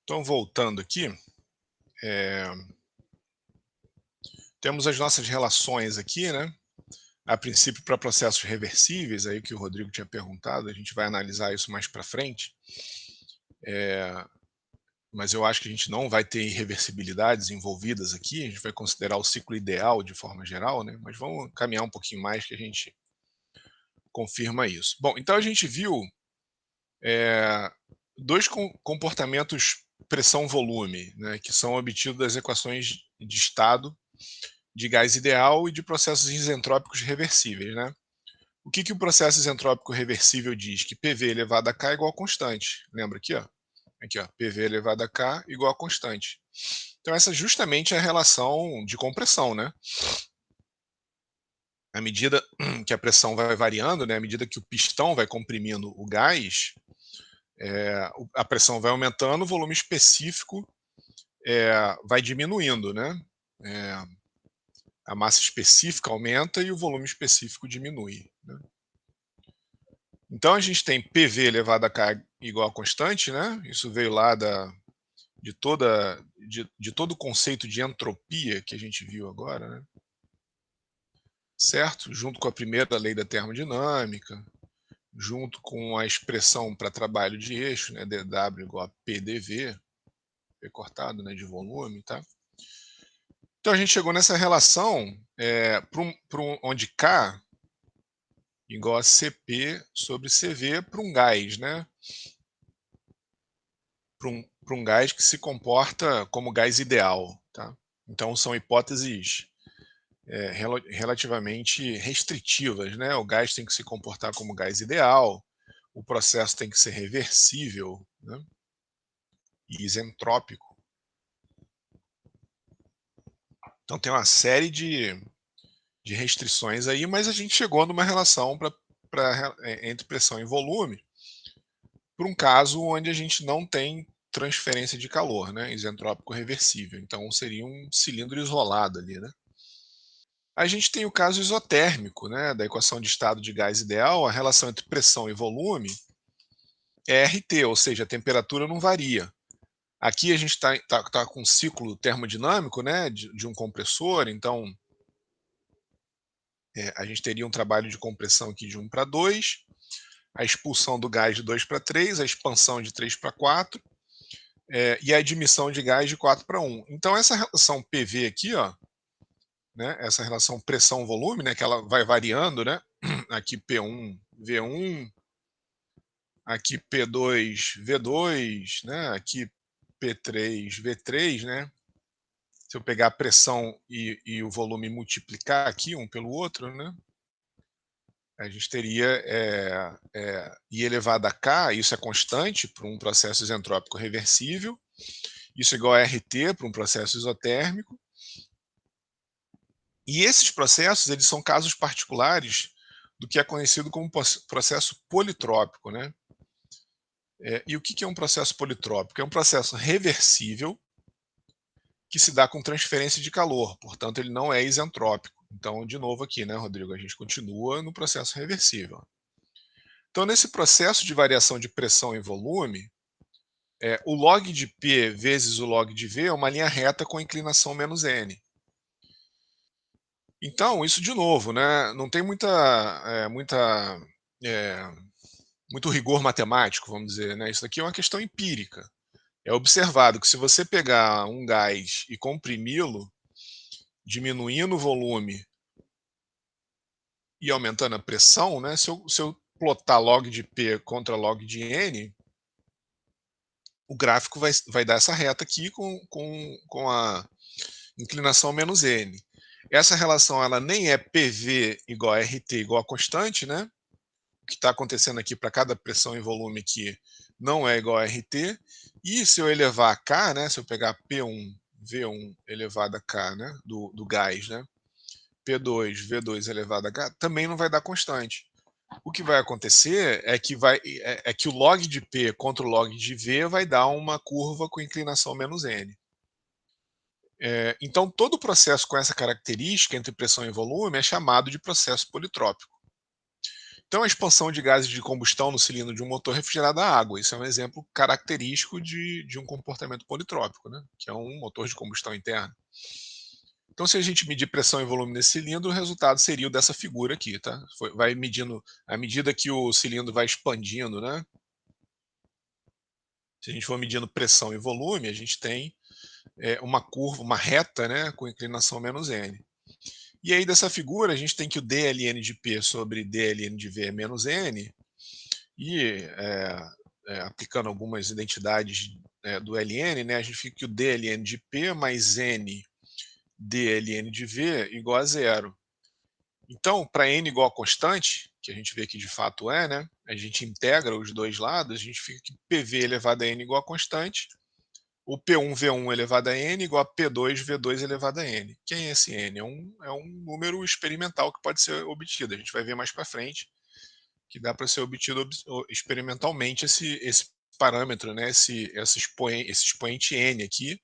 Então, voltando aqui, temos as nossas relações aqui, né? A princípio para processos reversíveis, aí que o Rodrigo tinha perguntado, a gente vai analisar isso mais para frente. Mas eu acho que a gente não vai ter irreversibilidades envolvidas aqui, a gente vai considerar o ciclo ideal de forma geral, né? Mas vamos caminhar um pouquinho mais que a gente confirma isso. Bom, então a gente viu é, dois comportamentos pressão-volume, né, que são obtidos das equações de estado de gás ideal e de processos isentrópicos reversíveis. Né? O que o processo isentrópico reversível diz? Que PV elevado a K é igual a constante. Lembra aqui, ó? Aqui, ó, PV elevado a K igual a constante. Então essa justamente é a relação de compressão, né? À medida que a pressão vai variando, né, à medida que o pistão vai comprimindo o gás, a pressão vai aumentando, o volume específico vai diminuindo, né? É, a massa específica aumenta e o volume específico diminui. Né? Então a gente tem PV elevado a K igual a constante, né? Isso veio lá de todo o conceito de entropia que a gente viu agora, né? Certo? Junto com a primeira lei da termodinâmica, junto com a expressão para trabalho de eixo, né? dW igual a PdV, P cortado, né? De volume, tá? Então a gente chegou nessa relação onde K igual a Cp sobre Cv para um gás, né? Para um gás que se comporta como gás ideal, tá? Então são hipóteses relativamente restritivas, né? O gás tem que se comportar como gás ideal, o processo tem que ser reversível, né? E isentrópico. Então tem uma série de restrições aí, mas a gente chegou numa relação entre pressão e volume para um caso onde a gente não tem transferência de calor, né, isentrópico reversível. Então seria um cilindro isolado ali, né? A gente tem o caso isotérmico, né, da equação de estado de gás ideal, a relação entre pressão e volume é RT, ou seja, a temperatura não varia. Aqui a gente está com um ciclo termodinâmico, né, de um compressor, então a gente teria um trabalho de compressão aqui de 1 para 2, a expulsão do gás de 2 para 3, a expansão de 3 para 4, e a admissão de gás de 4 para 1. Então essa relação PV aqui, ó, né, essa relação pressão-volume, né, que ela vai variando, né, aqui P1, V1, aqui P2, V2, né, aqui P3, V3, né, se eu pegar a pressão e o volume multiplicar aqui um pelo outro, né, a gente teria I elevado a K, isso é constante para um processo isentrópico reversível, isso é igual a RT para um processo isotérmico, e esses processos eles são casos particulares do que é conhecido como processo politrópico. Né? E o que é um processo politrópico? É um processo reversível que se dá com transferência de calor, portanto ele não é isentrópico. Então, de novo aqui, né, Rodrigo, a gente continua no processo reversível. Então, nesse processo de variação de pressão e volume, o log de P vezes o log de V é uma linha reta com inclinação menos N. Então, isso de novo, né, não tem muito rigor matemático, vamos dizer. Né? Isso aqui é uma questão empírica. É observado que se você pegar um gás e comprimi-lo, diminuindo o volume e aumentando a pressão, né, se eu plotar log de P contra log de N, o gráfico vai dar essa reta aqui com a inclinação menos N. Essa relação ela nem é PV igual a RT igual a constante, né? O que está acontecendo aqui para cada pressão e volume aqui não é igual a RT. E se eu elevar a K, né? Se eu pegar P1, V1 elevado a K, né? Do gás, né? P2, V2 elevado a K, também não vai dar constante. O que vai acontecer é que o log de P contra o log de V vai dar uma curva com inclinação menos N. Então, todo processo com essa característica entre pressão e volume é chamado de processo politrópico. Então, a expansão de gases de combustão no cilindro de um motor refrigerado a água. Isso é um exemplo característico de um comportamento politrópico, né? Que é um motor de combustão interna. Então, se a gente medir pressão e volume nesse cilindro, o resultado seria o dessa figura aqui, tá? Vai medindo, à medida que o cilindro vai expandindo, né? Se a gente for medindo pressão e volume, a gente tem uma curva, uma reta, né? Com inclinação menos n. E aí, dessa figura, a gente tem que o dln de P sobre dln de V é menos n, e aplicando algumas identidades do ln, né, a gente fica que o dln de P mais n dln de V igual a zero. Então, para n igual a constante, que a gente vê que de fato é, né, a gente integra os dois lados, a gente fica que PV elevado a n igual a constante, o P1 V1 elevado a n igual a P2 V2 elevado a n. Quem é esse n? É um número experimental que pode ser obtido. A gente vai ver mais para frente que dá para ser obtido experimentalmente esse parâmetro, né, esse expoente n aqui,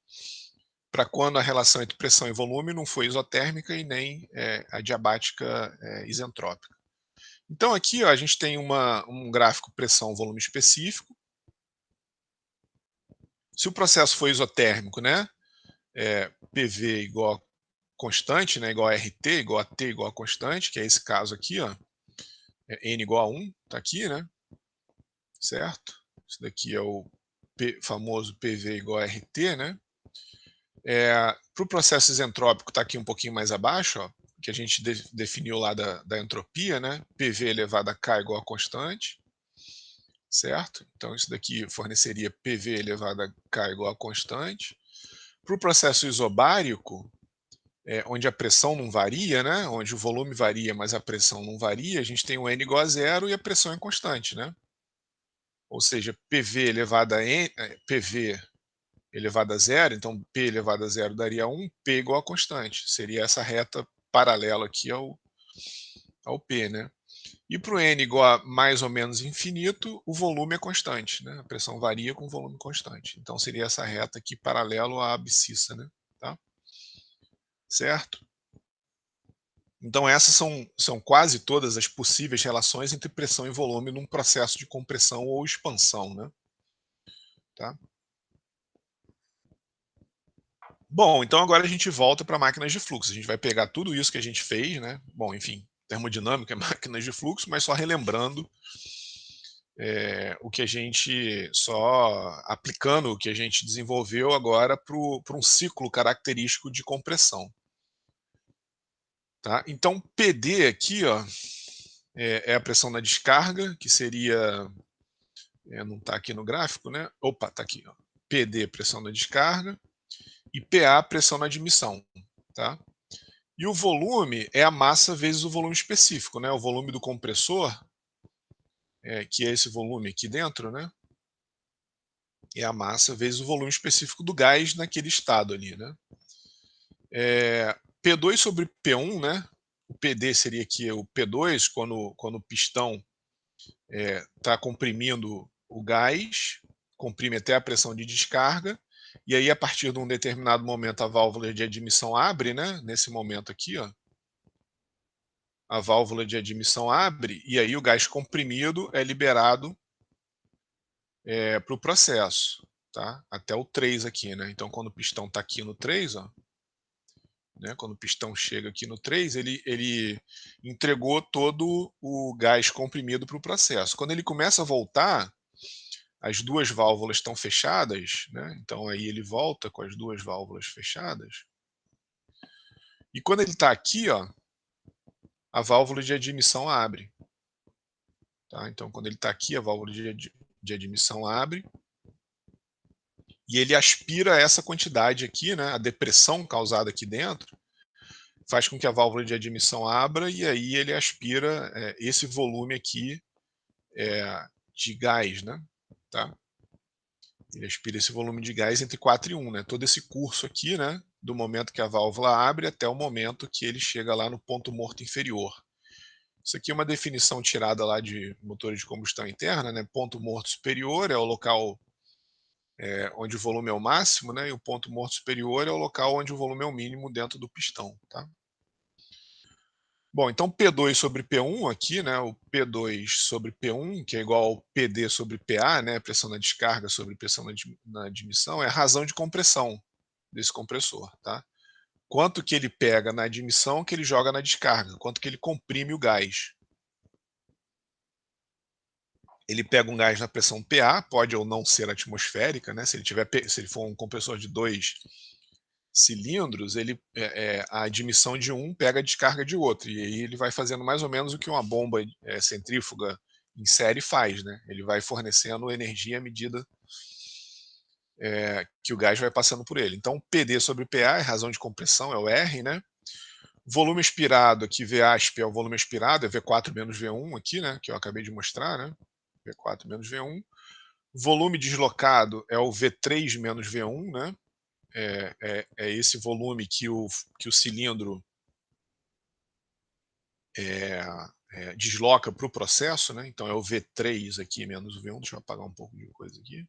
para quando a relação entre pressão e volume não foi isotérmica e nem adiabática isentrópica. Então aqui ó, a gente tem um gráfico pressão-volume específico. Se o processo for isotérmico, né, PV igual a constante, né, igual a RT, igual a T igual a constante, que é esse caso aqui, ó, N igual a 1, tá aqui, né, certo? Isso daqui é o famoso PV igual a RT, né? Para o processo isentrópico está aqui um pouquinho mais abaixo, ó, que a gente definiu lá da entropia, né? PV elevado a K igual a constante, certo? Então isso daqui forneceria PV elevado a K igual a constante. Para o processo isobárico, onde a pressão não varia, né? Onde o volume varia, mas a pressão não varia, a gente tem o N igual a zero e a pressão é constante, né? Ou seja, PV elevado a N, PV elevado a zero, então P elevado a zero daria 1, P igual a constante. Seria essa reta paralela aqui ao P, né? E para o N igual a mais ou menos infinito, o volume é constante, né? A pressão varia com o volume constante. Então seria essa reta aqui paralelo à abscissa, né? Tá? Certo? Então essas são quase todas as possíveis relações entre pressão e volume num processo de compressão ou expansão, né? Tá? Bom, então agora a gente volta para máquinas de fluxo. A gente vai pegar tudo isso que a gente fez, né? Bom, enfim, termodinâmica, máquinas de fluxo, mas só relembrando o que a gente, só aplicando o que a gente desenvolveu agora para um ciclo característico de compressão. Tá? Então, PD aqui ó, é a pressão na descarga, que seria, não está aqui no gráfico, né? Opa, está aqui. Ó. PD, pressão na descarga, e PA, pressão na admissão. Tá? E o volume é a massa vezes o volume específico, né? O volume do compressor, que é esse volume aqui dentro, né? É a massa vezes o volume específico do gás naquele estado ali, né? P2 sobre P1, né? O PD seria aqui o P2 quando o pistão está comprimindo o gás, comprime até a pressão de descarga, e aí a partir de um determinado momento a válvula de admissão abre, né? Nesse momento aqui, ó, a válvula de admissão abre e aí o gás comprimido é liberado para o processo, tá? Até o 3 aqui, né? Então, quando o pistão está aqui no 3, ó, né? Quando o pistão chega aqui no 3, ele entregou todo o gás comprimido para o processo. Quando ele começa a voltar, as duas válvulas estão fechadas, né? Então aí ele volta com as duas válvulas fechadas. E quando ele está aqui, ó, a válvula de admissão abre. Tá? Então, quando ele está aqui, a válvula de admissão abre e ele aspira essa quantidade aqui, né? A depressão causada aqui dentro faz com que a válvula de admissão abra e aí ele aspira esse volume aqui de gás, né? Tá? Ele aspira esse volume de gás entre 4 e 1, né? Todo esse curso aqui, né? Do momento que a válvula abre até o momento que ele chega lá no ponto morto inferior. Isso aqui é uma definição tirada lá de motores de combustão interna, né? Ponto morto superior é o local onde o volume é o máximo, né? E o ponto morto superior é o local onde o volume é o mínimo dentro do pistão, tá? Bom, então P2 sobre P1 aqui, né, o P2 sobre P1, que é igual ao PD sobre PA, né, pressão na descarga sobre pressão na admissão, é a razão de compressão desse compressor, tá? Quanto que ele pega na admissão que ele joga na descarga, quanto que ele comprime o gás. Ele pega um gás na pressão PA, pode ou não ser atmosférica, né? Se ele for um compressor de 2 cilindros, a admissão de um pega a descarga de outro, e aí ele vai fazendo mais ou menos o que uma bomba centrífuga em série faz, né? Ele vai fornecendo energia à medida que o gás vai passando por ele. Então, PD sobre PA é razão de compressão, é o R, né? Volume expirado aqui, VASP é o volume expirado, é V4 menos V1 aqui, né? Que eu acabei de mostrar, né? V4 menos V1. Volume deslocado é o V3 menos V1, né? É esse volume que o cilindro desloca para o processo, né? Então é o V3 aqui menos o V1. Deixa eu apagar um pouco de coisa aqui.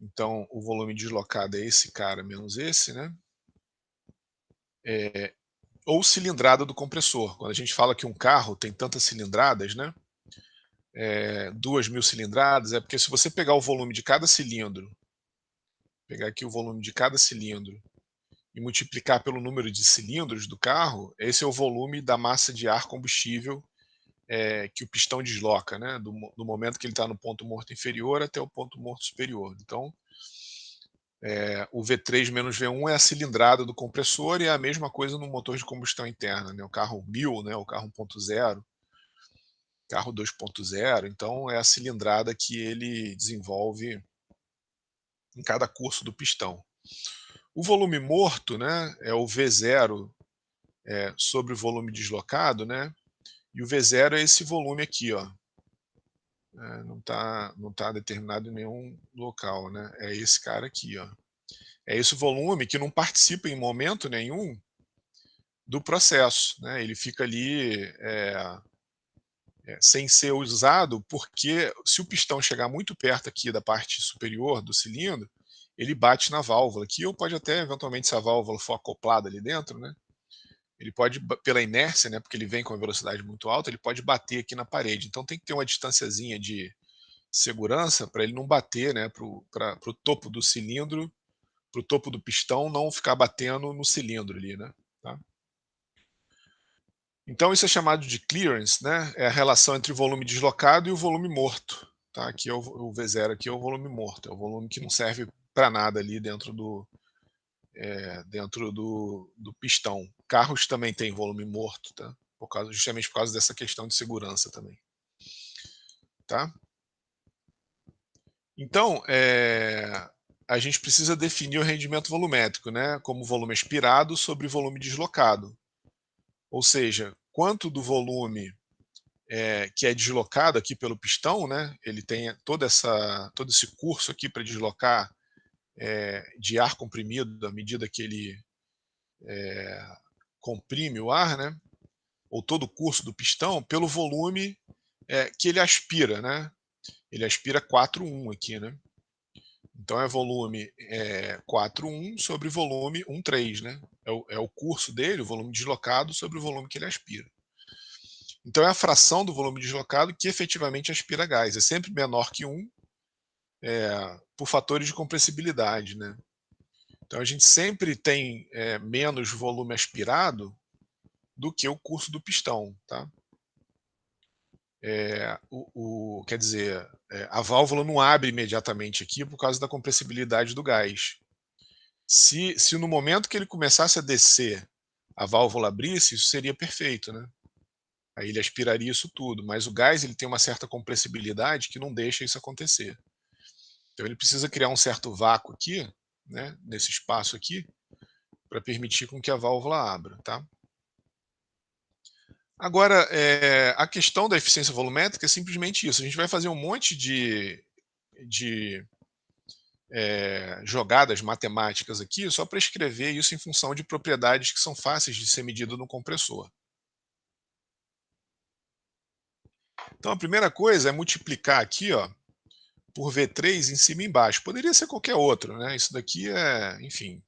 Então o volume deslocado é esse cara menos esse, né? Ou cilindrada do compressor. Quando a gente fala que um carro tem tantas cilindradas, né? 2.000 cilindradas, é porque se você pegar o volume de cada cilindro, pegar aqui o volume de cada cilindro e multiplicar pelo número de cilindros do carro, esse é o volume da massa de ar combustível que o pistão desloca, né? Do momento que ele está no ponto morto inferior até o ponto morto superior. Então, o V3 menos V1 é a cilindrada do compressor e é a mesma coisa no motor de combustão interna, né? O carro 1000, né? O carro 1.0, carro 2.0, então é a cilindrada que ele desenvolve em cada curso do pistão. O volume morto, né, é o V0 sobre o volume deslocado, né? E o V0 é esse volume aqui, ó. Não tá determinado em nenhum local, né? É esse cara aqui, ó. É esse volume que não participa em momento nenhum do processo, né? Ele fica ali sem ser usado, porque se o pistão chegar muito perto aqui da parte superior do cilindro, ele bate na válvula aqui, ou pode até, eventualmente, se a válvula for acoplada ali dentro, né? Ele pode, pela inércia, né, porque ele vem com a velocidade muito alta, ele pode bater aqui na parede. Então tem que ter uma distanciazinha de segurança para ele não bater, né, para o topo do cilindro, para o topo do pistão não ficar batendo no cilindro ali, né? Tá? Então isso é chamado de clearance, né? É a relação entre o volume deslocado e o volume morto. Tá? Aqui é o V0 aqui é o volume morto, é o volume que não serve para nada ali dentro do pistão. Carros também têm volume morto, tá? Justamente por causa dessa questão de segurança também. Tá? Então, a gente precisa definir o rendimento volumétrico, né? Como volume expirado sobre volume deslocado. Ou seja, quanto do volume que é deslocado aqui pelo pistão, né? Ele tem todo esse curso aqui para deslocar de ar comprimido à medida que ele comprime o ar, né? Ou todo o curso do pistão, pelo volume que ele aspira, né? Ele aspira 4,1 aqui, né? Então é volume 4,1 sobre volume 1,3, né? É o curso dele, o volume deslocado, sobre o volume que ele aspira. Então é a fração do volume deslocado que efetivamente aspira gás. É sempre menor que 1 por fatores de compressibilidade, né? Então a gente sempre tem menos volume aspirado do que o curso do pistão, tá? Quer dizer, a válvula não abre imediatamente aqui por causa da compressibilidade do gás. Se no momento que ele começasse a descer, a válvula abrisse, isso seria perfeito, né? Aí ele aspiraria isso tudo, mas o gás ele tem uma certa compressibilidade que não deixa isso acontecer. Então ele precisa criar um certo vácuo aqui, né, nesse espaço aqui, para permitir com que a válvula abra, tá? Agora, a questão da eficiência volumétrica é simplesmente isso. A gente vai fazer um monte de jogadas matemáticas aqui só para escrever isso em função de propriedades que são fáceis de ser medidas no compressor. Então a primeira coisa é multiplicar aqui, ó, por V3 em cima e embaixo. Poderia ser qualquer outro, né? Isso daqui enfim,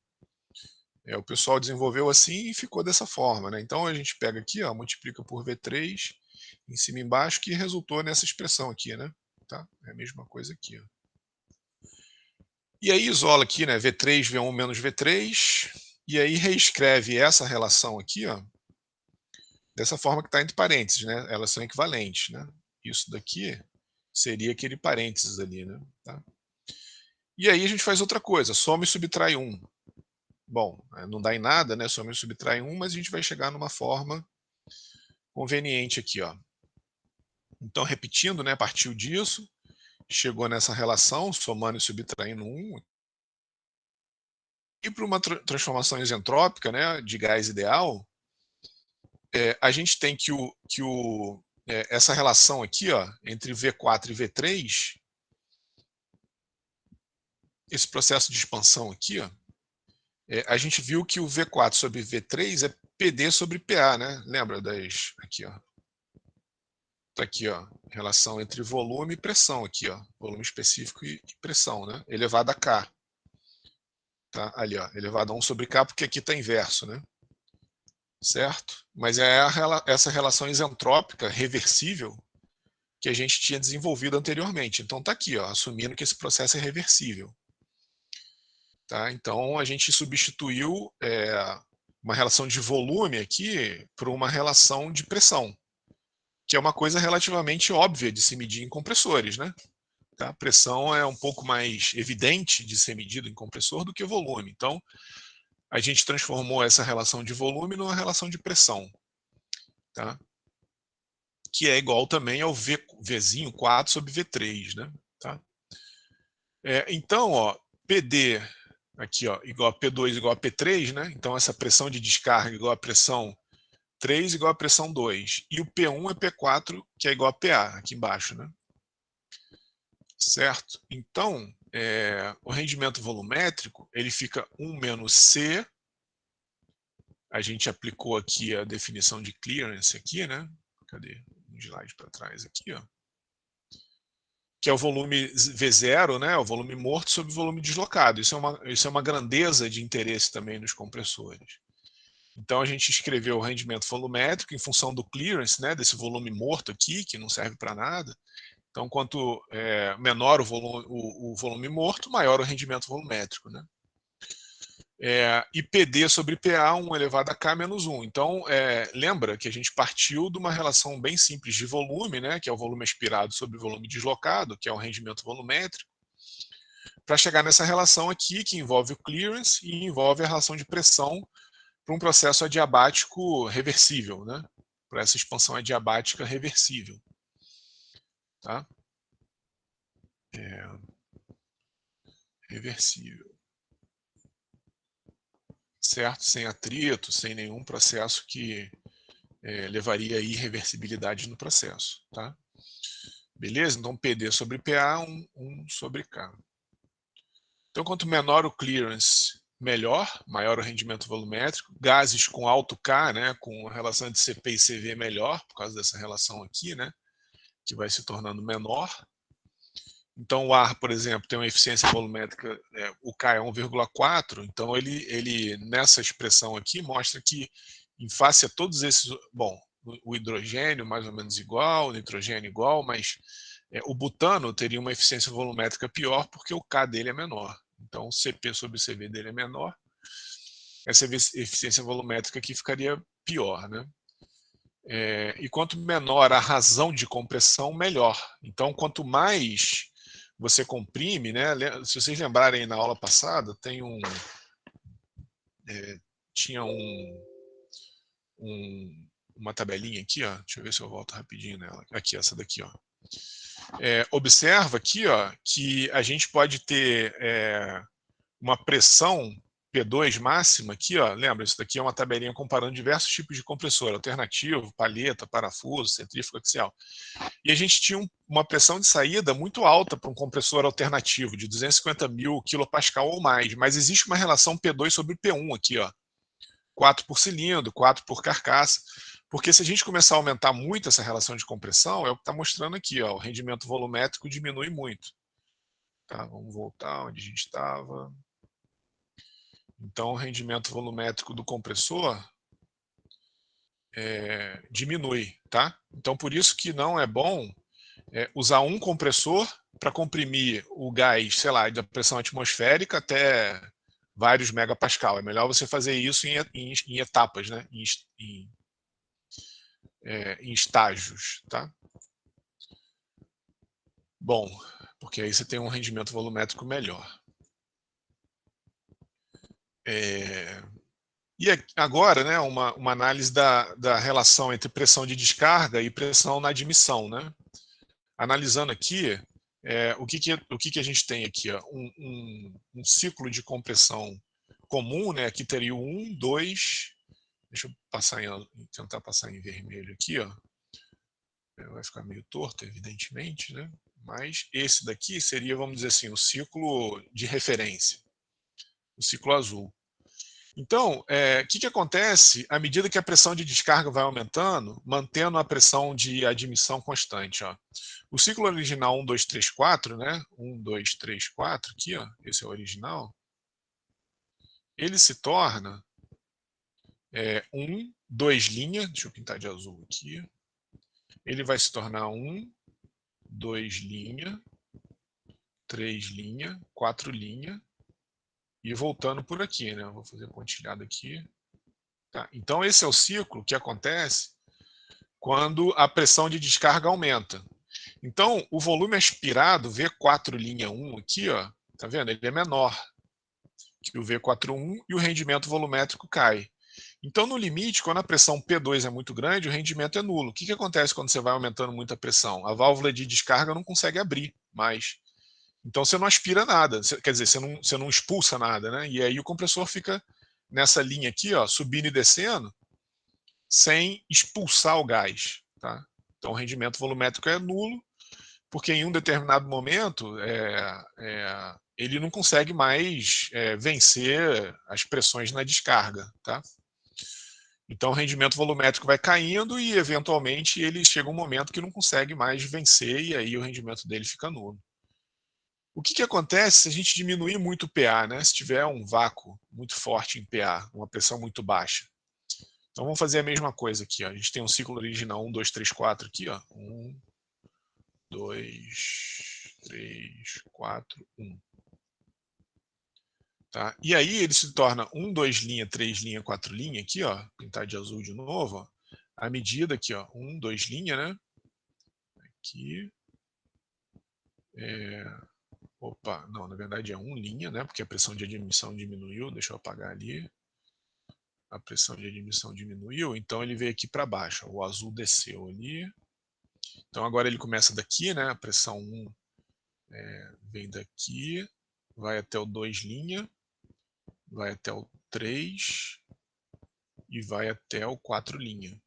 O pessoal desenvolveu assim e ficou dessa forma, né. Então a gente pega aqui, ó, multiplica por V3 em cima e embaixo, que resultou nessa expressão aqui, né, tá. É a mesma coisa aqui, ó. E aí isola aqui, né, V3, V1 menos V3, e aí reescreve essa relação aqui, ó, dessa forma que está entre parênteses, né, elas são equivalentes, né. Isso daqui seria aquele parênteses ali, né, tá. E aí a gente faz outra coisa, soma e subtrai 1. Bom, não dá em nada, né, soma e subtrai 1, mas a gente vai chegar numa forma conveniente aqui, ó. Então repetindo, né, partiu disso, chegou nessa relação, somando e subtraindo 1. E para uma transformação isentrópica, né, de gás ideal, a gente tem essa relação aqui, ó, entre V4 e V3, esse processo de expansão aqui, ó, a gente viu que o V4 sobre V3 é PD sobre PA, né? Lembra das... Aqui, ó. Tá aqui, ó, relação entre volume e pressão aqui, ó, volume específico e pressão, né? Elevado a K. Tá? Ali, ó, elevado a 1 sobre K, porque aqui está inverso, né? Certo? Mas é essa relação isentrópica reversível que a gente tinha desenvolvido anteriormente. Então tá aqui, ó, assumindo que esse processo é reversível. Tá? Então a gente substituiu uma relação de volume aqui por uma relação de pressão, que é uma coisa relativamente óbvia de se medir em compressores, né? Tá? A pressão é um pouco mais evidente de ser medido em compressor do que o volume. Então a gente transformou essa relação de volume numa relação de pressão, tá? Que é igual também ao Vzinho 4 sobre V3, né? Tá? Então, ó, PD aqui, ó, igual a P2 igual a P3, né? Então essa pressão de descarga igual a pressão 3 igual a pressão 2. E o P1 é P4, que é igual a PA, aqui embaixo, né? Certo? Então, o rendimento volumétrico, ele fica 1 menos C. A gente aplicou aqui a definição de clearance aqui, né? Cadê? Um slide para trás aqui, ó. Que é o volume V0, né, o volume morto sobre o volume deslocado. Isso é uma grandeza de interesse também nos compressores. Então a gente escreveu o rendimento volumétrico em função do clearance, né, desse volume morto aqui, que não serve para nada. Então quanto menor o volume morto, maior o rendimento volumétrico, né? E PD sobre PA, 1 elevado a K menos 1. Então, lembra que a gente partiu de uma relação bem simples de volume, né, que é o volume aspirado sobre o volume deslocado, que é o rendimento volumétrico, para chegar nessa relação aqui, que envolve o clearance e envolve a relação de pressão para um processo adiabático reversível, né, para essa expansão adiabática reversível. Tá? Reversível. Certo? Sem atrito, sem nenhum processo que levaria a irreversibilidade no processo. Tá? Beleza? Então PD sobre PA, 1 sobre K. Então quanto menor o clearance, melhor, maior o rendimento volumétrico. Gases com alto K, né, com a relação de CP e CV melhor, por causa dessa relação aqui, né, que vai se tornando menor. Então o ar, por exemplo, tem uma eficiência volumétrica, o K é 1,4, então ele nessa expressão aqui mostra que em face a todos esses, bom, o hidrogênio mais ou menos igual, o nitrogênio igual, mas o butano teria uma eficiência volumétrica pior porque o K dele é menor. Então o CP sobre CV dele é menor, essa eficiência volumétrica aqui ficaria pior, né? E quanto menor a razão de compressão, melhor. Então quanto mais você comprime, né? Se vocês lembrarem na aula passada, tinha uma tabelinha aqui, ó. Deixa eu ver se eu volto rapidinho nela. Aqui, essa daqui, ó. Observa aqui, ó, que a gente pode ter uma pressão P2 máxima aqui, ó. Lembra, isso daqui é uma tabelinha comparando diversos tipos de compressor, alternativo, palheta, parafuso, centrífugo axial. E a gente tinha uma pressão de saída muito alta para um compressor alternativo, de 250.000 kPa ou mais, mas existe uma relação P2 sobre P1 aqui, ó. 4 por cilindro, 4 por carcaça, porque se a gente começar a aumentar muito essa relação de compressão, é o que está mostrando aqui, ó, o rendimento volumétrico diminui muito. Tá, vamos voltar onde a gente estava. Então, o rendimento volumétrico do compressor diminui, tá? Então, por isso que não é bom usar um compressor para comprimir o gás, sei lá, da pressão atmosférica até vários megapascal. É melhor você fazer isso em etapas, né? Em estágios, tá? Bom, porque aí você tem um rendimento volumétrico melhor. E agora, né, uma análise da relação entre pressão de descarga e pressão na admissão, né? Analisando aqui, o que a gente tem aqui? Ó? Um ciclo de compressão comum, né? Aqui teria o 1, 2, deixa eu tentar passar em vermelho aqui, ó. Vai ficar meio torto, evidentemente, né? Mas esse daqui seria, vamos dizer assim, o ciclo de referência, o ciclo azul. Então, o que acontece à medida que a pressão de descarga vai aumentando, mantendo a pressão de admissão constante? Ó. O ciclo original 1, 2, 3, 4, né? 1, 2, 3, 4, aqui, ó, esse é o original, ele se torna 1, 2 linha, deixa eu pintar de azul aqui, ele vai se tornar 1, 2 linha, 3 linha, 4 linha, e voltando por aqui, né? Vou fazer pontilhado aqui. Tá? Então, esse é o ciclo que acontece quando a pressão de descarga aumenta. Então, o volume aspirado, V4 linha 1 aqui, ó, tá vendo? Ele é menor que o V41 e o rendimento volumétrico cai. Então, no limite, quando a pressão P2 é muito grande, o rendimento é nulo. O que acontece quando você vai aumentando muito a pressão? A válvula de descarga não consegue abrir mais. Então, você não aspira nada, quer dizer, você não expulsa nada, né? E aí o compressor fica nessa linha aqui, ó, subindo e descendo, sem expulsar o gás. Tá? Então, o rendimento volumétrico é nulo, porque em um determinado momento ele não consegue mais vencer as pressões na descarga. Tá? Então, o rendimento volumétrico vai caindo e, eventualmente, ele chega um momento que não consegue mais vencer e aí o rendimento dele fica nulo. O que acontece se a gente diminuir muito o PA, né? Se tiver um vácuo muito forte em PA, uma pressão muito baixa? Então vamos fazer a mesma coisa aqui. Ó. A gente tem um ciclo original 1, 2, 3, 4 aqui. Ó. 1, 2, 3, 4, 1. Tá? E aí ele se torna 1, 2 linha, 3 linha, 4 linha aqui, ó, pintar de azul de novo, ó, a medida aqui, ó, 1, 2 linha, né? Aqui. Opa, não, na verdade é 1 linha, né? Porque a pressão de admissão diminuiu, deixa eu apagar ali. A pressão de admissão diminuiu, então ele veio aqui para baixo, ó, o azul desceu ali. Então agora ele começa daqui, né? A pressão 1 vem daqui, vai até o 2 linha, vai até o 3 e vai até o 4 linha.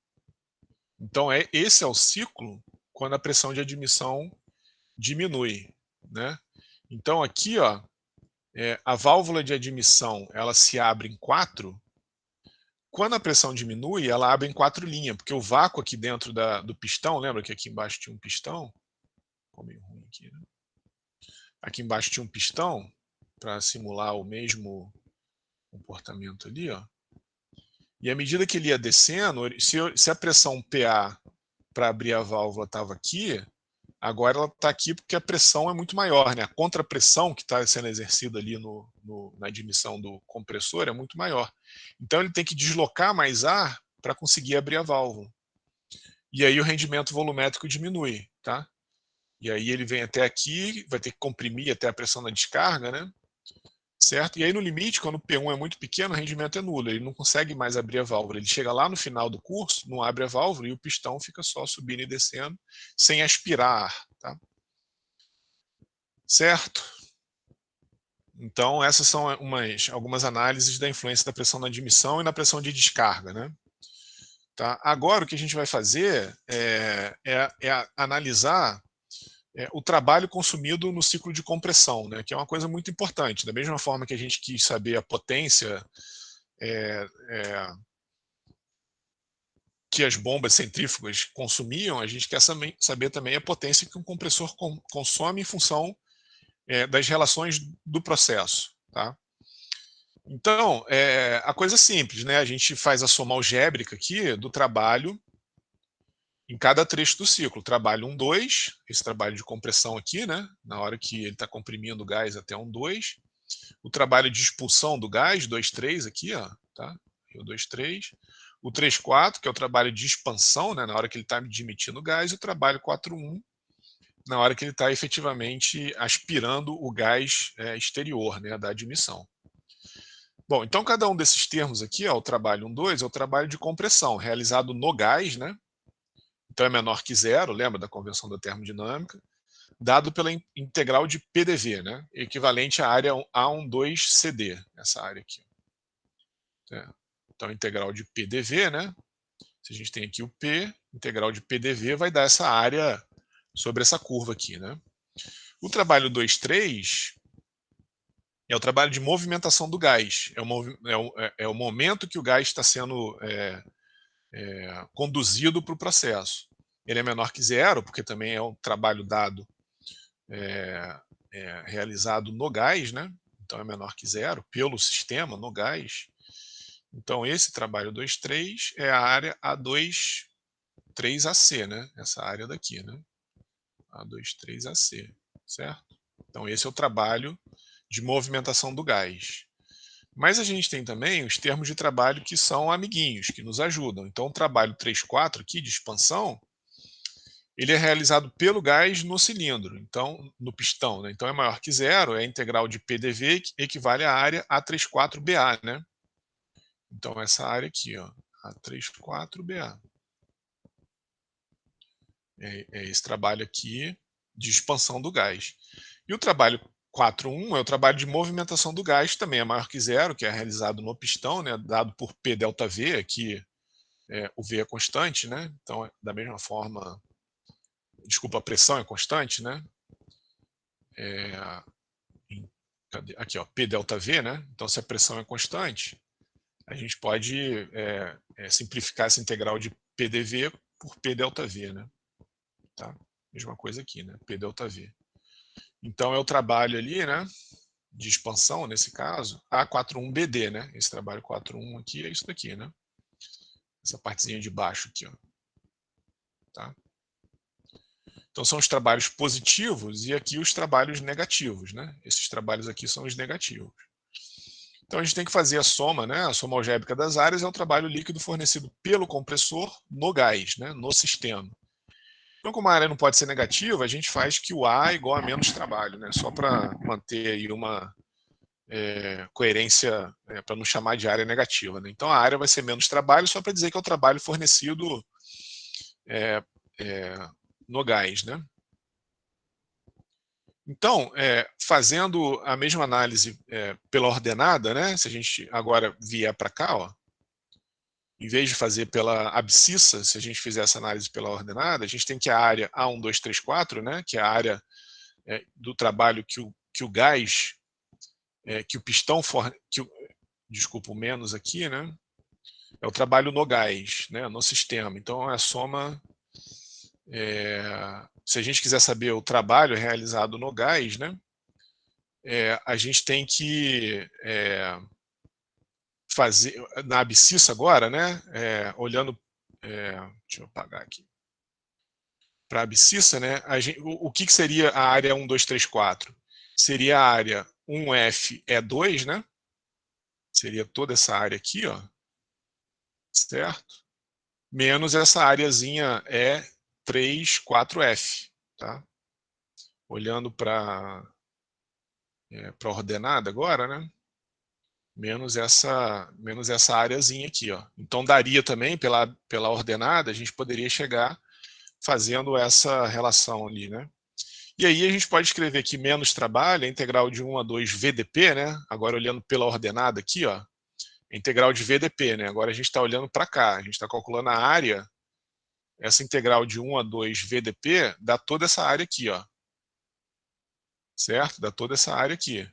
Então esse é o ciclo quando a pressão de admissão diminui, né? Então aqui, ó, a válvula de admissão ela se abre em 4. Quando a pressão diminui, ela abre em 4 linhas, porque o vácuo aqui dentro do pistão, lembra que aqui embaixo tinha um pistão? Ficou meio ruim aqui, né? Aqui embaixo tinha um pistão para simular o mesmo comportamento ali, ó. E à medida que ele ia descendo, se a pressão PA para abrir a válvula estava aqui, agora ela está aqui porque a pressão é muito maior, né? A contrapressão que está sendo exercida ali na admissão do compressor é muito maior. Então ele tem que deslocar mais ar para conseguir abrir a válvula. E aí o rendimento volumétrico diminui, tá? E aí ele vem até aqui, vai ter que comprimir até a pressão da descarga, né? Certo? E aí no limite, quando o P1 é muito pequeno, o rendimento é nulo, ele não consegue mais abrir a válvula. Ele chega lá no final do curso, não abre a válvula e o pistão fica só subindo e descendo, sem aspirar ar. Tá? Certo? Então essas são algumas análises da influência da pressão na admissão e na pressão de descarga. Né? Tá? Agora o que a gente vai fazer é analisar o trabalho consumido no ciclo de compressão, né, que é uma coisa muito importante. Da mesma forma que a gente quis saber a potência que as bombas centrífugas consumiam, a gente quer saber também a potência que um compressor consome em função das relações do processo. Tá? Então, a coisa é simples, né? A gente faz a soma algébrica aqui do trabalho em cada trecho do ciclo. Trabalho 1, 2, esse trabalho de compressão aqui, né? Na hora que ele está comprimindo o gás até 1, 2. O trabalho de expulsão do gás, 2, 3 aqui, ó, tá? O 2, 3. O 3, 4, que é o trabalho de expansão, né? Na hora que ele está admitindo o gás. E o trabalho 4, 1, na hora que ele está efetivamente aspirando o gás exterior, né? Da admissão. Bom, então cada um desses termos aqui, ó, o trabalho 1, 2, é o trabalho de compressão, realizado no gás, né? Então é menor que zero, lembra da convenção da termodinâmica, dado pela integral de PDV, né? Equivalente à área A12CD, essa área aqui. Então, integral de PDV, né? Se a gente tem aqui o P, integral de PDV vai dar essa área sobre essa curva aqui, né? O trabalho 2,3 é o trabalho de movimentação do gás. É o momento que o gás está sendo conduzido para o processo. Ele é menor que zero, porque também é um trabalho dado realizado no gás, né? Então é menor que zero, pelo sistema, no gás. Então esse trabalho 2,3 é a área A2,3AC, né? Essa área daqui, né? A2,3AC, certo? Então esse é o trabalho de movimentação do gás. Mas a gente tem também os termos de trabalho que são amiguinhos, que nos ajudam. Então o trabalho 3,4 aqui de expansão, ele é realizado pelo gás no cilindro, então no pistão, né? Então é maior que zero, é a integral de PDV que equivale à área A34BA, né? Então essa área aqui, ó, A34BA. É esse trabalho aqui de expansão do gás. E o trabalho 4,1 é o trabalho de movimentação do gás, também é maior que zero, que é realizado no pistão, né, dado por P delta V, aqui o V é constante, né? Então, da mesma forma, desculpa, a pressão é constante, né? Aqui, ó, P delta V, né? Então, se a pressão é constante, a gente pode simplificar essa integral de PDV por P delta V, né? Tá? Mesma coisa aqui, né? P delta V. Então, é o trabalho ali, né? De expansão, nesse caso, A41BD, né? Esse trabalho 41 aqui é isso daqui, né? Essa partezinha de baixo aqui, ó. Tá? Então são os trabalhos positivos e aqui os trabalhos negativos, né? Esses trabalhos aqui são os negativos. Então a gente tem que fazer a soma, né? A soma algébrica das áreas é o trabalho líquido fornecido pelo compressor no gás, né? No sistema. Então, como a área não pode ser negativa, a gente faz que o A é igual a menos trabalho, né? Só para manter aí uma coerência, para não chamar de área negativa, né? Então a área vai ser menos trabalho, só para dizer que é o trabalho fornecido no gás, né? Então, fazendo a mesma análise pela ordenada, né? Se a gente agora vier para cá, ó, em vez de fazer pela abscissa, se a gente fizer essa análise pela ordenada, a gente tem que a área A1, 2, 3, 4, né? Que é a área do trabalho que o gás, que o pistão desculpa, o menos aqui, né? É o trabalho no gás, né? No sistema. Então, é a soma. Se a gente quiser saber o trabalho realizado no gás, né? A gente tem que fazer na abscissa agora, né? Olhando, deixa eu apagar aqui. Para a abscissa, né? O que seria a área 1, 2, 3, 4? Seria a área 1F E2, né? Seria toda essa área aqui, ó, certo? Menos essa areazinha E3, 4F, tá? Olhando para a ordenada agora, né? Menos essa areazinha aqui, ó. Então daria também, pela ordenada, a gente poderia chegar fazendo essa relação ali, né? E aí a gente pode escrever aqui menos trabalho, a integral de 1 a 2 VDP, né? Agora olhando pela ordenada aqui, ó, a integral de VDP, né? Agora a gente está olhando para cá, a gente está calculando a área, essa integral de 1 a 2 VDP dá toda essa área aqui, ó. Certo? Dá toda essa área aqui.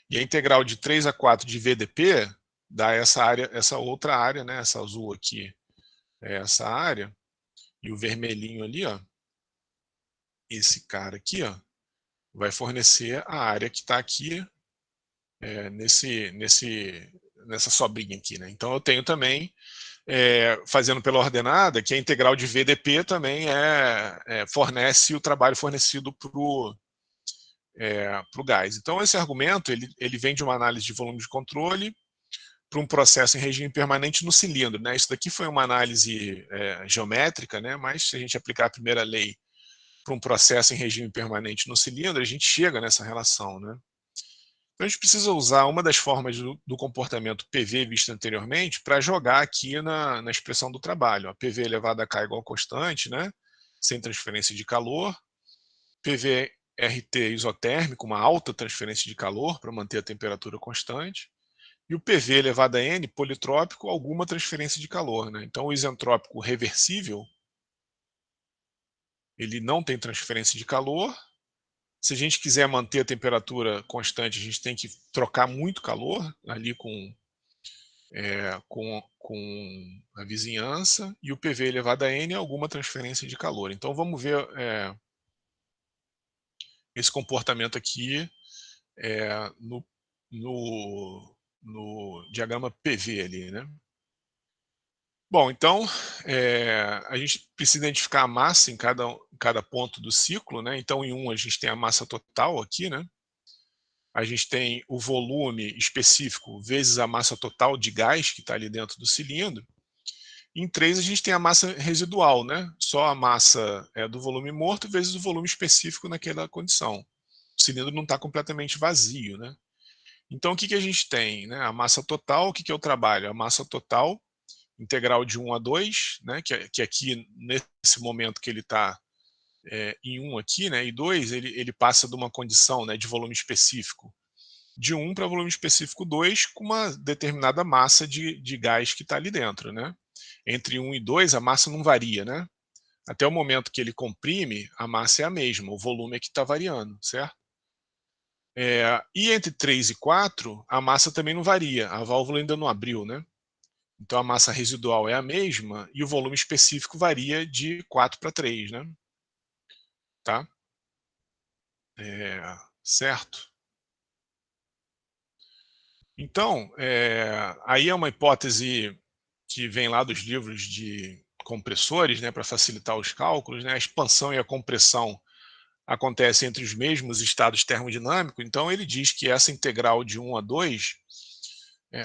E a integral de 3 a 4 de VDP dá essa área, essa outra área, né? Essa azul aqui é essa área. E o vermelhinho ali, ó, esse cara aqui, ó, vai fornecer a área que está aqui nessa sobrinha aqui, né? Então eu tenho também, fazendo pela ordenada, que a integral de VDP também fornece o trabalho fornecido para o gás. Então esse argumento ele vem de uma análise de volume de controle para um processo em regime permanente no cilindro, né? Isso daqui foi uma análise geométrica, né? Mas se a gente aplicar a primeira lei para um processo em regime permanente no cilindro, a gente chega nessa relação, né? Então a gente precisa usar uma das formas do comportamento PV vista anteriormente para jogar aqui na expressão do trabalho. A PV elevado a K igual a constante, né? Sem transferência de calor. PV RT isotérmico, uma alta transferência de calor para manter a temperatura constante. E o PV elevado a N politrópico, alguma transferência de calor, né? Então o isentrópico reversível, ele não tem transferência de calor. Se a gente quiser manter a temperatura constante, a gente tem que trocar muito calor ali com a vizinhança, e o PV elevado a N é alguma transferência de calor. Então vamos ver esse comportamento aqui no, no diagrama PV ali, né? Bom, então a gente precisa identificar a massa em cada ponto do ciclo, né? Então em um a gente tem a massa total aqui, né? A gente tem o volume específico vezes a massa total de gás que está ali dentro do cilindro. Em 3 a gente tem a massa residual, né? Só a massa do volume morto vezes o volume específico naquela condição. O cilindro não está completamente vazio, né? Então o que a gente tem? Né? A massa total, o que é o trabalho? A massa total integral de 1 a 2, né? que aqui nesse momento que ele está em 1 aqui, né? E 2 ele passa de uma condição, né, de volume específico de 1 para volume específico 2 com uma determinada massa de gás que está ali dentro, né? Entre 1 e 2 a massa não varia, né? Até o momento que ele comprime, a massa é a mesma, o volume é que está variando, certo? E entre 3 e 4, a massa também não varia, a válvula ainda não abriu, né? Então a massa residual é a mesma e o volume específico varia de 4 para 3, né? Tá? Certo? Então, aí é uma hipótese que vem lá dos livros de compressores, né, para facilitar os cálculos, né? A expansão e a compressão acontecem entre os mesmos estados termodinâmicos, então ele diz que essa integral de 1 a 2,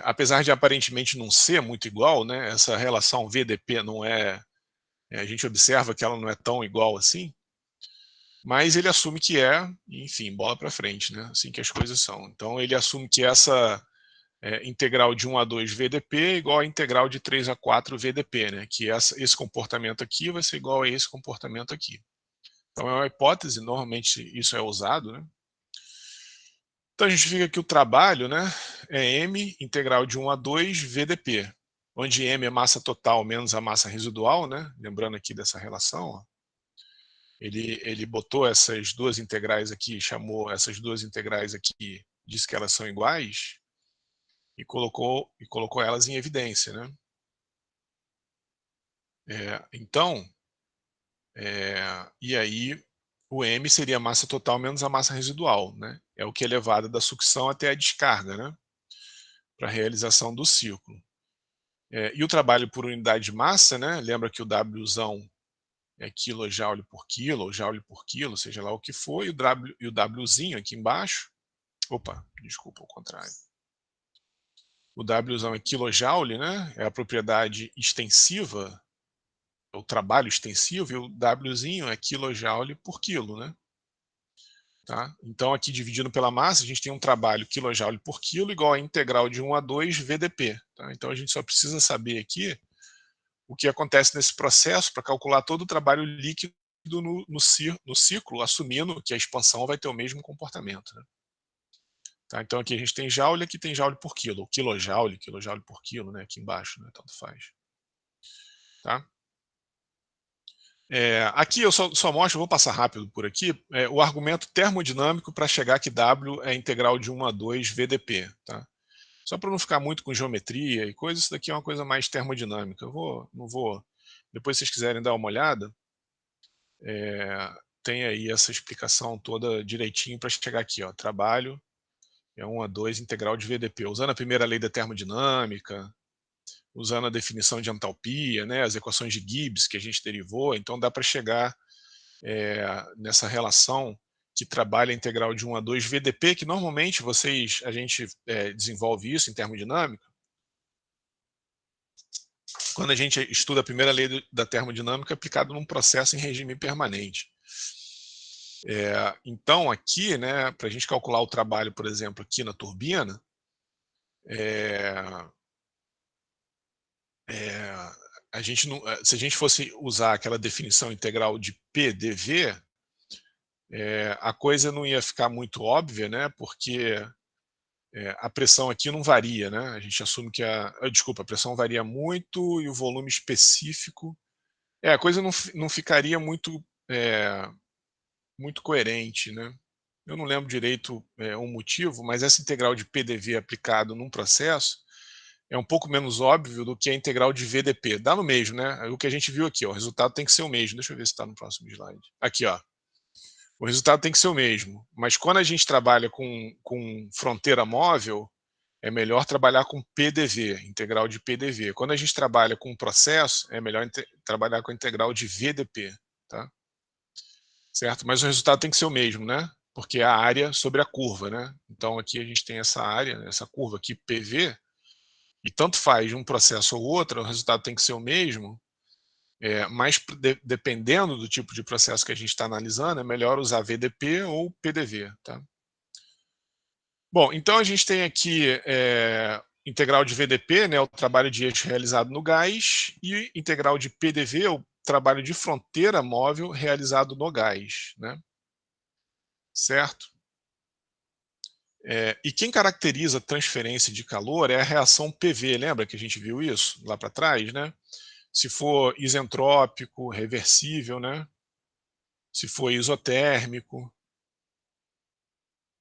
apesar de aparentemente não ser muito igual, né, essa relação VDP não a gente observa que ela não é tão igual assim, mas ele assume que enfim, bola para frente, né, assim que as coisas são. Então ele assume que essa integral de 1 a 2 VDP é igual a integral de 3 a 4 VDP, né, que esse comportamento aqui vai ser igual a esse comportamento aqui. Então é uma hipótese, normalmente isso é usado, né? Então a gente fica que o trabalho, né, é M integral de 1 a 2 VDP, onde M é massa total menos a massa residual, né? Lembrando aqui dessa relação, ó. Ele botou essas duas integrais aqui, chamou essas duas integrais aqui, disse que elas são iguais e colocou elas em evidência, né? Então, e aí o M seria a massa total menos a massa residual, né? É o que é levado da sucção até a descarga, né? Para a realização do ciclo. E o trabalho por unidade de massa, né? Lembra que o Wzão é kJ por quilo, ou joule por quilo, seja lá o que for, e o Wzinho aqui embaixo, opa, desculpa, o contrário. O Wzão é kJ, né? É a propriedade extensiva, o trabalho extensivo, e o Wzinho é kJ por quilo, né? Tá? Então, aqui dividindo pela massa, a gente tem um trabalho kJ por quilo igual a integral de 1 a 2 VDP. Tá? Então, a gente só precisa saber aqui o que acontece nesse processo para calcular todo o trabalho líquido no ciclo, assumindo que a expansão vai ter o mesmo comportamento. Né? Tá? Então, aqui a gente tem joule, aqui tem joule por quilo, ou quilojoule por quilo, né? Aqui embaixo, né? Tanto faz. Tá? Aqui eu só mostro, vou passar rápido por aqui, o argumento termodinâmico para chegar que W é integral de 1 a 2 VDP. Tá? Só para não ficar muito com geometria e coisas, isso daqui é uma coisa mais termodinâmica. Não vou. Depois, se vocês quiserem dar uma olhada, tem aí essa explicação toda direitinho para chegar aqui. Ó, trabalho É 1 a 2 integral de VDP, usando a primeira lei da termodinâmica, usando a definição de entalpia, né, as equações de Gibbs que a gente derivou, então dá para chegar nessa relação que trabalha a integral de 1 a 2 VDP, que normalmente a gente desenvolve isso em termodinâmica, quando a gente estuda a primeira lei da termodinâmica aplicada num processo em regime permanente. Então aqui, né, para a gente calcular o trabalho, por exemplo, aqui na turbina, é, é, a gente não, se a gente fosse usar aquela definição integral de PDV, a coisa não ia ficar muito óbvia, né, porque a pressão aqui não varia, né, a gente assume que desculpa, a pressão varia muito e o volume específico, a coisa não ficaria muito coerente, né. Eu não lembro direito o motivo, mas essa integral de PDV aplicado num processo é um pouco menos óbvio do que a integral de VDP. Dá no mesmo, né? O que a gente viu aqui, ó, o resultado tem que ser o mesmo. Deixa eu ver se está no próximo slide. Aqui, ó. O resultado tem que ser o mesmo. Mas quando a gente trabalha com fronteira móvel, é melhor trabalhar com PDV, integral de PDV. Quando a gente trabalha com processo, é melhor trabalhar com a integral de VDP, tá? Certo? Mas o resultado tem que ser o mesmo, né? Porque é a área sobre a curva, né? Então aqui a gente tem essa área, essa curva aqui, PV, e tanto faz um processo ou outro, o resultado tem que ser o mesmo, mas dependendo do tipo de processo que a gente está analisando, é melhor usar VDP ou PDV. Tá? Bom, então a gente tem aqui integral de VDP, né, o trabalho de eixo realizado no gás, e integral de PDV, o trabalho de fronteira móvel realizado no gás. Né? Certo? E quem caracteriza a transferência de calor é a reação PV, lembra que a gente viu isso lá para trás, né? Se for isentrópico, reversível, né? Se for isotérmico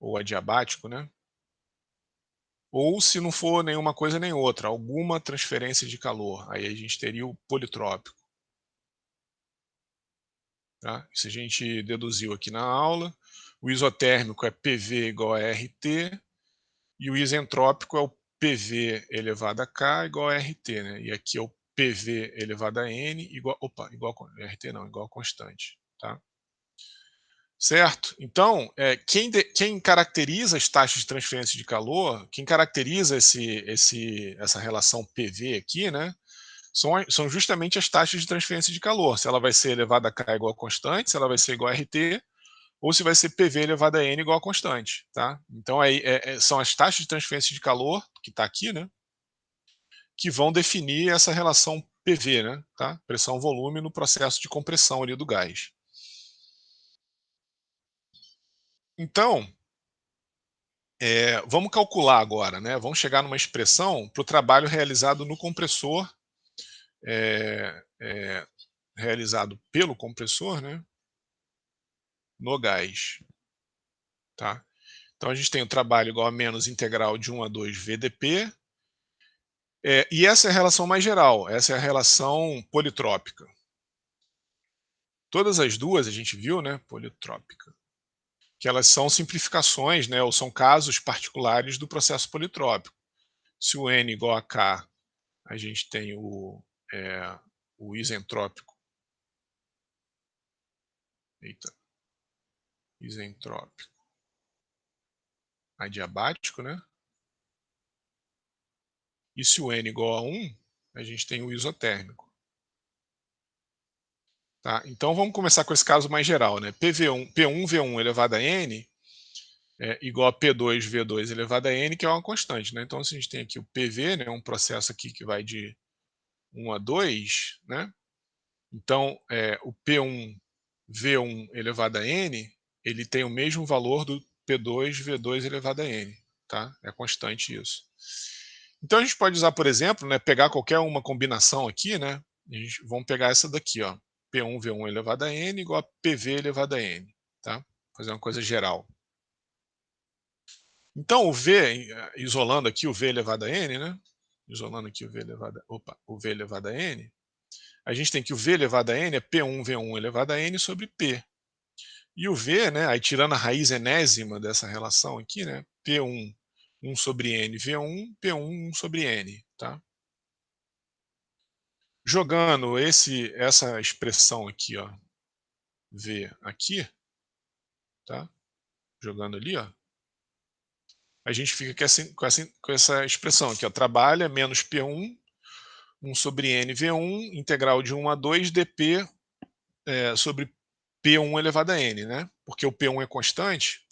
ou adiabático, né? Ou se não for nenhuma coisa nem outra, alguma transferência de calor, aí a gente teria o politrópico. Tá? Isso a gente deduziu aqui na aula. O isotérmico é PV igual a RT e o isentrópico é o PV elevado a K igual a RT, né? E aqui é o PV elevado a N igual a RT não, igual a constante, tá? Certo? Então, quem caracteriza as taxas de transferência de calor, quem caracteriza essa relação PV aqui, né, são justamente as taxas de transferência de calor. Se ela vai ser elevada a K igual a constante, se ela vai ser igual a RT, ou se vai ser PV elevado a N igual a constante. Tá? Então, aí, são as taxas de transferência de calor, que está aqui, né, que vão definir essa relação PV, né, tá? Pressão-volume no processo de compressão ali do gás. Então, vamos calcular agora, né? Vamos chegar numa expressão para o trabalho realizado no compressor, realizado pelo compressor, né? No gás. Tá? Então a gente tem o trabalho igual a menos integral de 1 a 2 VDP, e essa é a relação mais geral, essa é a relação politrópica. Todas as duas a gente viu, né? Politrópica. Que elas são simplificações, né? Ou são casos particulares do processo politrópico. Se o N igual a K, a gente tem o isentrópico. Eita. Isentrópico. Adiabático, né? E se o N igual a 1, a gente tem o isotérmico. Tá? Então vamos começar com esse caso mais geral, né? P1V1 elevado a N igual a P2V2 elevado a N, que é uma constante, né? Então se a gente tem aqui o PV, né, um processo aqui que vai de 1 a 2, né? Então o P1V1 elevado a N, ele tem o mesmo valor do P2V2 elevado a N, tá? É constante isso. Então a gente pode usar, por exemplo, né, pegar qualquer uma combinação aqui, né? Vamos pegar essa daqui, ó, P1V1 elevado a N igual a PV elevado a N, tá? Fazer uma coisa geral. Então o V, isolando aqui o V elevado a N, né? Isolando aqui o V elevado a N, a gente tem que o V elevado a N é P1V1 elevado a N sobre P. E o V, né, aí tirando a raiz enésima dessa relação aqui, né, P1 1 sobre N V1, P1 1 sobre N, tá? Jogando essa expressão aqui, ó, V aqui, tá? Jogando ali, ó, a gente fica com essa expressão aqui, ó, trabalha menos P1, 1 sobre N V1, integral de 1 a 2 dP sobre P1 elevado a N, né? Porque o P1 é constante,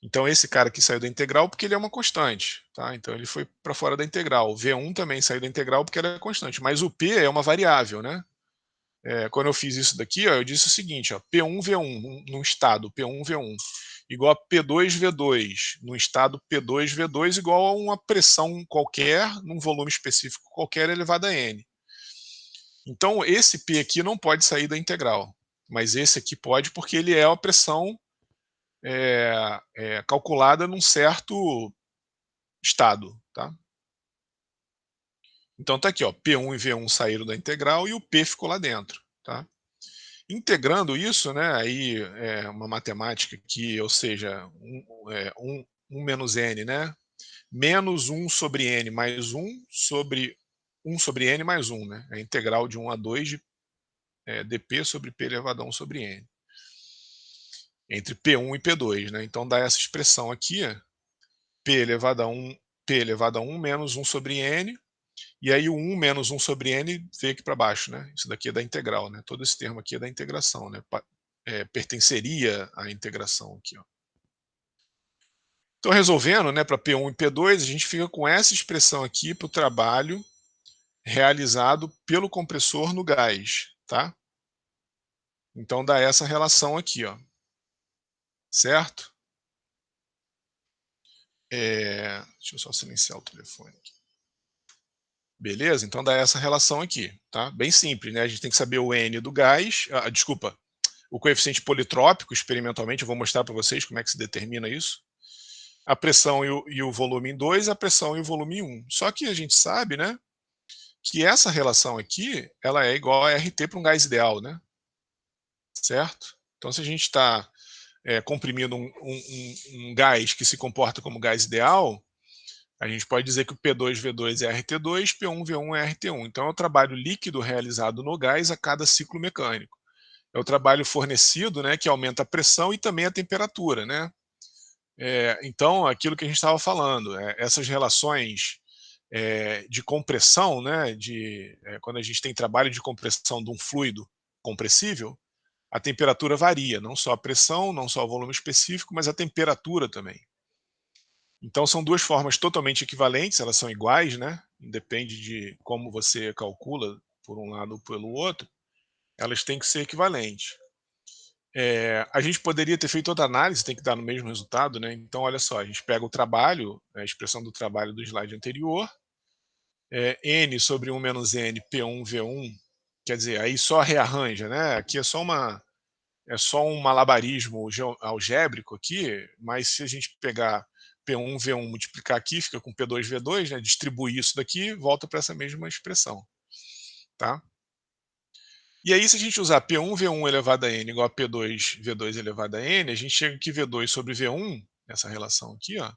então esse cara aqui saiu da integral porque ele é uma constante, tá? Então ele foi para fora da integral. O V1 também saiu da integral porque ela é constante, mas o P é uma variável, né? Quando eu fiz isso daqui, ó, eu disse o seguinte, ó, P1 V1 num estado P1 V1 igual a P2 V2 no estado P2 V2 igual a uma pressão qualquer num volume específico qualquer elevado a N. Então esse P aqui não pode sair da integral, mas esse aqui pode porque ele é a pressão calculada num certo estado, tá? Então tá aqui, ó, P1 e V1 saíram da integral e o P ficou lá dentro, tá? Integrando isso, né, aí é uma matemática aqui, ou seja, 1 menos n, né, menos 1 sobre n mais 1 sobre 1 sobre n mais 1, né, é a integral de 1 a 2 de dp sobre p elevado a 1 sobre n, entre P1 e P2, né, então dá essa expressão aqui, p elevado a 1, p elevado a 1 menos 1 sobre n, e aí o 1 menos 1 sobre n veio aqui para baixo, né? Isso daqui é da integral, né? Todo esse termo aqui é da integração, né? Pertenceria à integração aqui, ó. Então, resolvendo, né, para P1 e P2, a gente fica com essa expressão aqui para o trabalho realizado pelo compressor no gás, tá? Então dá essa relação aqui, ó, certo? Deixa eu só silenciar o telefone aqui. Beleza? Então dá essa relação aqui, tá? Bem simples, né? A gente tem que saber o N do gás, desculpa, o coeficiente politrópico, experimentalmente, eu vou mostrar para vocês como é que se determina isso. A pressão e o volume em 2, a pressão e o volume em 1. Só que a gente sabe, né, que essa relação aqui, ela é igual a RT para um gás ideal, né? Certo? Então, se a gente está comprimindo um gás que se comporta como gás ideal, a gente pode dizer que o P2V2 é RT2, P1V1 é RT1. Então, é o trabalho líquido realizado no gás a cada ciclo mecânico. É o trabalho fornecido, né, que aumenta a pressão e também a temperatura, né? Então, aquilo que a gente estava falando, essas relações de compressão, né, quando a gente tem trabalho de compressão de um fluido compressível, a temperatura varia, não só a pressão, não só o volume específico, mas a temperatura também. Então, são duas formas totalmente equivalentes, elas são iguais, né? Depende de como você calcula, por um lado ou pelo outro, elas têm que ser equivalentes. A gente poderia ter feito outra análise, tem que dar no mesmo resultado, né? Então, olha só, a gente pega o trabalho, a expressão do trabalho do slide anterior, N sobre 1 menos N, P1, V1, quer dizer, aí só rearranja, né? Aqui é só um malabarismo algébrico aqui, mas se a gente pegar P1, V1, multiplicar aqui, fica com P2, V2, né? Distribuir isso daqui, volta para essa mesma expressão, tá? E aí, se a gente usar P1 V1 elevado a N igual a P2 V2 elevado a N, a gente chega que V2 sobre V1, essa relação aqui, ó,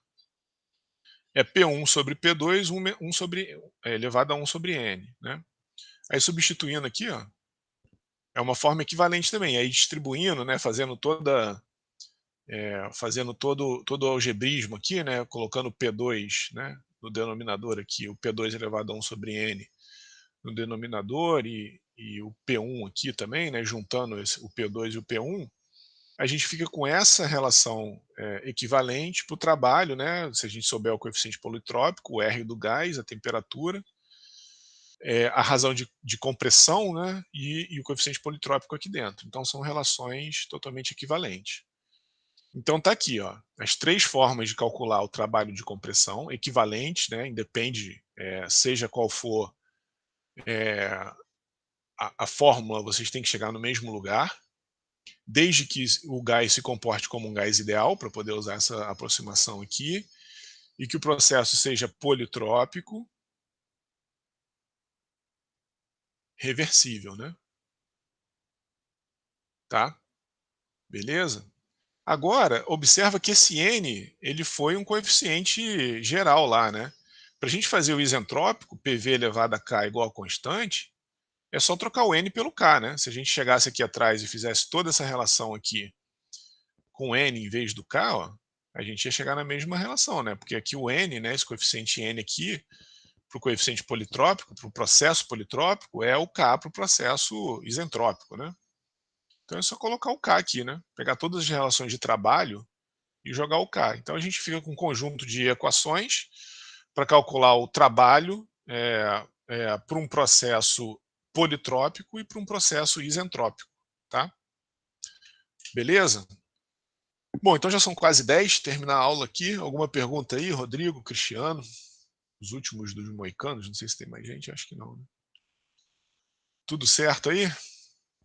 é P1 sobre P2, 1 sobre, elevado a 1 sobre N, né? Aí, substituindo aqui, ó, é uma forma equivalente também. Aí, distribuindo, né, fazendo todo o algebrismo aqui, né, colocando P2, né, no denominador aqui, o P2 elevado a 1 sobre N no denominador e o P1 aqui também, né, juntando o P2 e o P1, a gente fica com essa relação equivalente para o trabalho, né, se a gente souber o coeficiente politrópico, o R do gás, a temperatura, a razão de compressão, né, e o coeficiente politrópico aqui dentro. Então são relações totalmente equivalentes. Então tá aqui, ó, as três formas de calcular o trabalho de compressão, equivalentes, né, independe, seja qual for a fórmula, vocês têm que chegar no mesmo lugar, desde que o gás se comporte como um gás ideal, para poder usar essa aproximação aqui, e que o processo seja politrópico, reversível, né? Tá? Beleza? Agora, observa que esse n, ele foi um coeficiente geral lá, né. Para a gente fazer o isentrópico, PV elevado a k igual a constante, é só trocar o n pelo k, né. Se a gente chegasse aqui atrás e fizesse toda essa relação aqui com n em vez do k, ó, a gente ia chegar na mesma relação, né, porque aqui o n, né, esse coeficiente n aqui, para o coeficiente politrópico, para o processo politrópico, é o k para o processo isentrópico, né. Então é só colocar o k aqui, né, pegar todas as relações de trabalho e jogar o k. Então a gente fica com um conjunto de equações para calcular o trabalho para um processo politrópico e para um processo isentrópico, tá? Beleza? Bom, então já são quase 10, terminar a aula aqui. Alguma pergunta aí, Rodrigo, Cristiano? Os últimos dos moicanos, não sei se tem mais gente, acho que não, né? Tudo certo aí?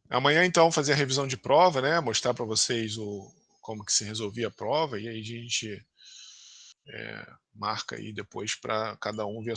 Amanhã, então, fazer a revisão de prova, né? Mostrar para vocês como que se resolvia a prova, e aí a gente marca aí depois para cada um ver